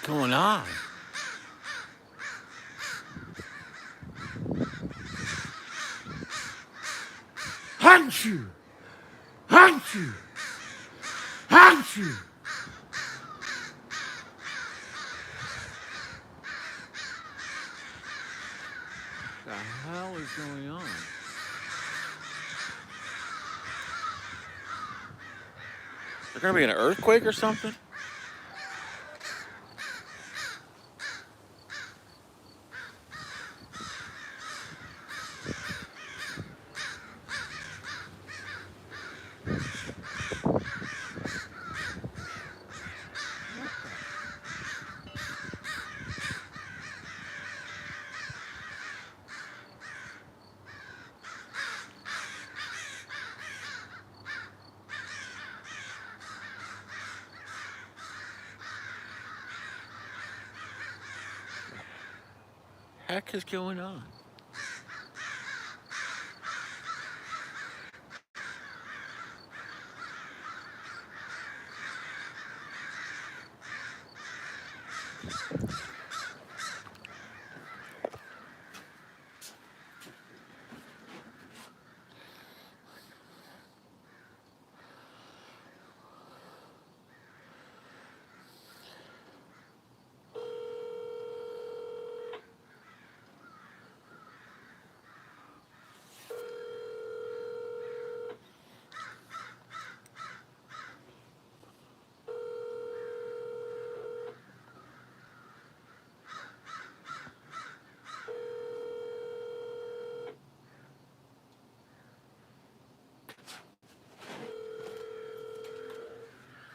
Going on? Hanshu! Hanshu! Hanshu! The hell is going on? Is there gonna be an earthquake or something? Heck is going on?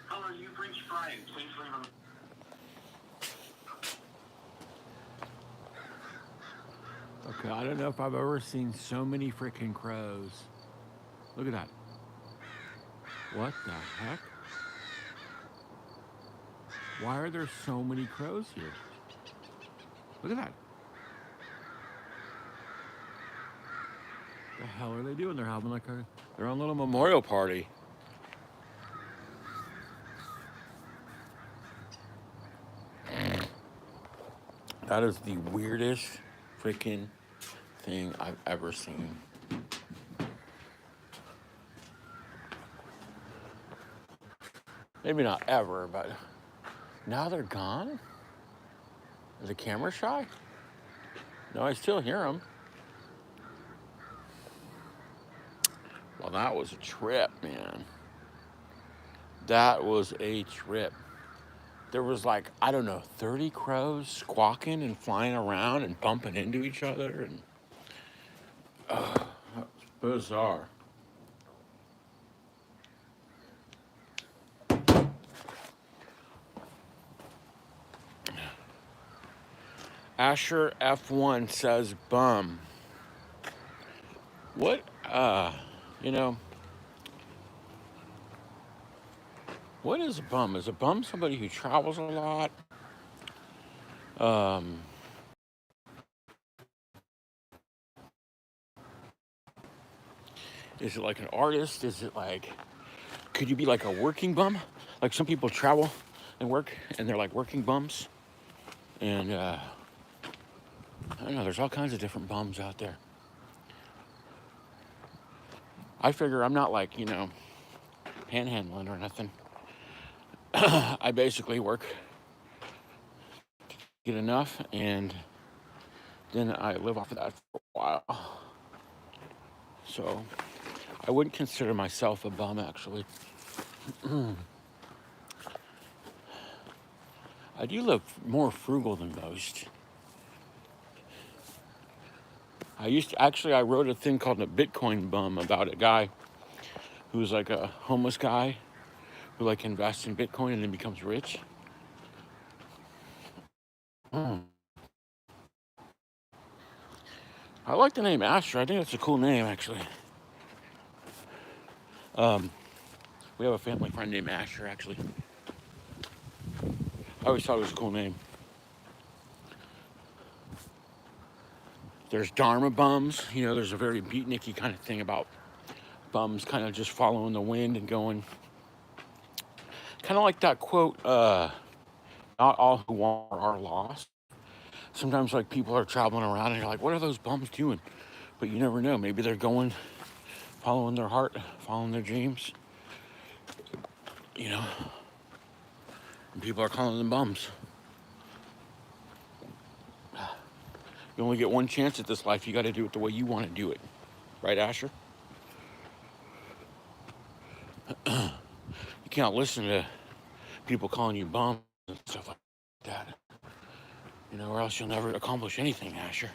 Hello, you've reached Brian. Please leave a... Okay, I don't know if I've ever seen so many freaking crows. Look at that. What the heck? Why are there so many crows here? Look at that. The hell are they doing? They're having like their own little memorial party. That is the weirdest freaking thing I've ever seen. Maybe not ever, but now they're gone? Is the camera shy? No, I still hear them. Well, that was a trip, man. That was a trip. There was like, I don't know, 30 crows squawking and flying around and bumping into each other. And that was bizarre. Asher F1 says bum. What, you know, what is a bum? Is a bum somebody who travels a lot? Is it like an artist? Is it like, could you be like a working bum? Like some people travel and work and they're like working bums. And I don't know, there's all kinds of different bums out there. I figure I'm not like, panhandling or nothing. I basically work, get enough, and then I live off of that for a while. So I wouldn't consider myself a bum, actually. I do live more frugal than most. I wrote a thing called a Bitcoin bum about a guy who's like a homeless guy who like invests in Bitcoin and then becomes rich. I like the name Asher. I think that's a cool name, actually. We have a family friend named Asher, actually. I always thought it was a cool name. There's Dharma bums. There's a very beatniky kind of thing about bums kind of just following the wind and going. Kind of like that quote, not all who want are lost. Sometimes like people are traveling around and you're like, what are those bums doing? But you never know. Maybe they're going, following their heart, following their dreams. You know, and people are calling them bums. You only get one chance at this life. You got to do it the way you want to do it. Right, Asher? You can't listen to people calling you bums and stuff like that. You know, or else you'll never accomplish anything, Asher.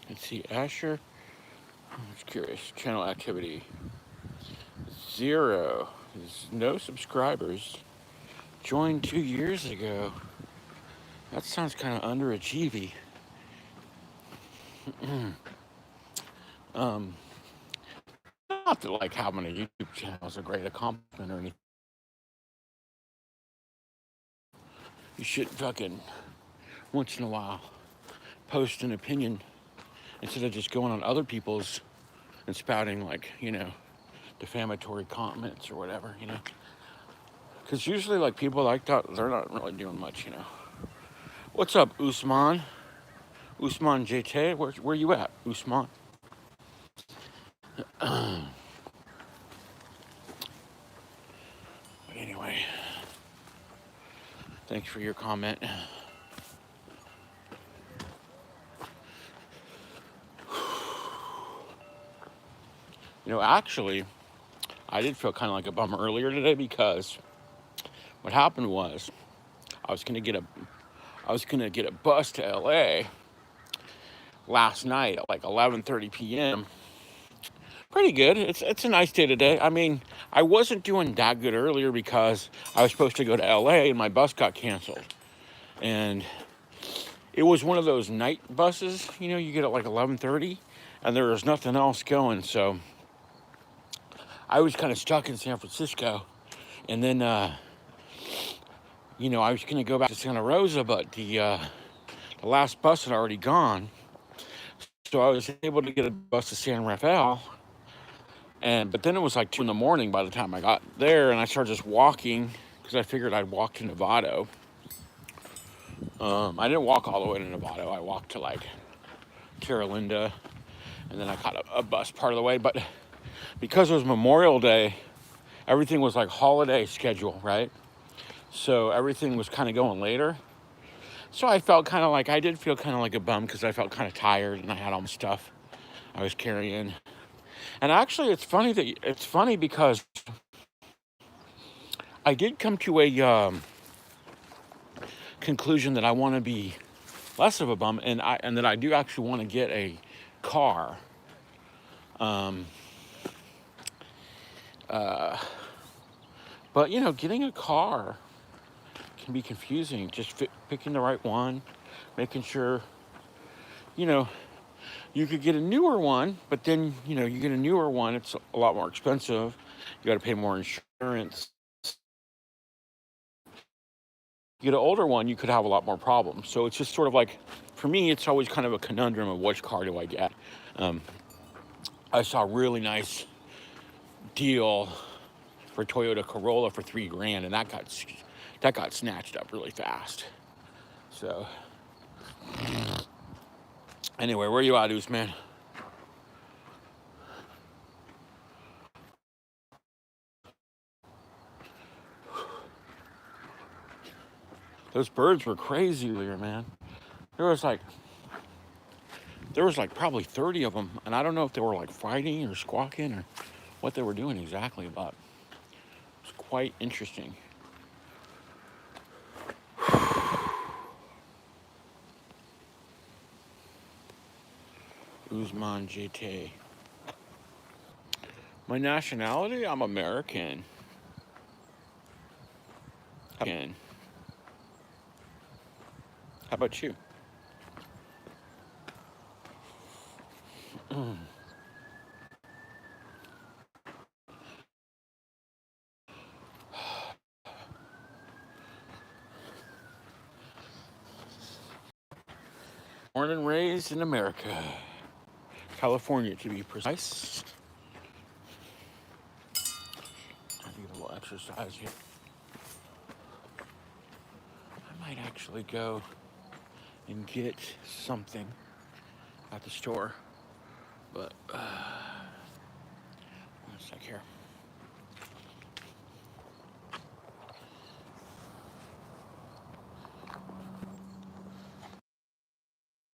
Let's see, Asher. I'm just curious. Channel activity 0. There's no subscribers. Joined 2 years ago. That sounds kind of underachieving. Not that like having a YouTube channel is a great accomplishment or anything. You should fucking once in a while post an opinion instead of just going on other people's and spouting like, you know, defamatory comments or whatever, you know. Because usually like people like that, they're not really doing much, you know. What's up, Usman? Usman JT, where you at, Usman? But anyway, thanks for your comment. You know, actually, I did feel kind of like a bummer earlier today because what happened was I was gonna get a bus to LA last night at like 11:30 p.m. Pretty good. It's a nice day today. I mean, I wasn't doing that good earlier because I was supposed to go to LA and my bus got canceled. And it was one of those night buses, you know, you get at like 11:30 and there was nothing else going. So I was kind of stuck in San Francisco. And then, you know, I was going to go back to Santa Rosa, but the last bus had already gone. So I was able to get a bus to San Rafael. But then it was like 2 in the morning by the time I got there, and I started just walking because I figured I'd walk to Novato. I didn't walk all the way to Novato. I walked to like Terra Linda, and then I caught a bus part of the way. But because it was Memorial Day, everything was like holiday schedule, right? So everything was kind of going later. So I felt kind of like, I did feel kind of like a bum because I felt kind of tired and I had all my stuff I was carrying. And actually, it's funny because I did come to a conclusion that I want to be less of a bum, and that I do actually want to get a car. But you know, getting a car can be confusing. Just picking the right one, making sure, you know, you could get a newer one, but then, you know, you get a newer one, it's a lot more expensive. You got to pay more insurance. You get an older one, you could have a lot more problems. So it's just sort of like, for me, it's always kind of a conundrum of which car do I get. I saw a really nice deal for Toyota Corolla for $3,000, and that got snatched up really fast. So anyway, where you at, Usman? Those birds were crazy earlier, man. There was like probably 30 of them, and I don't know if they were like fighting or squawking or what they were doing exactly, but it was quite interesting. Usman JT. My nationality? I'm American. How about you? Born and raised in America. California, to be precise. exercise yet. I might actually go and get something at the store, but one sec here.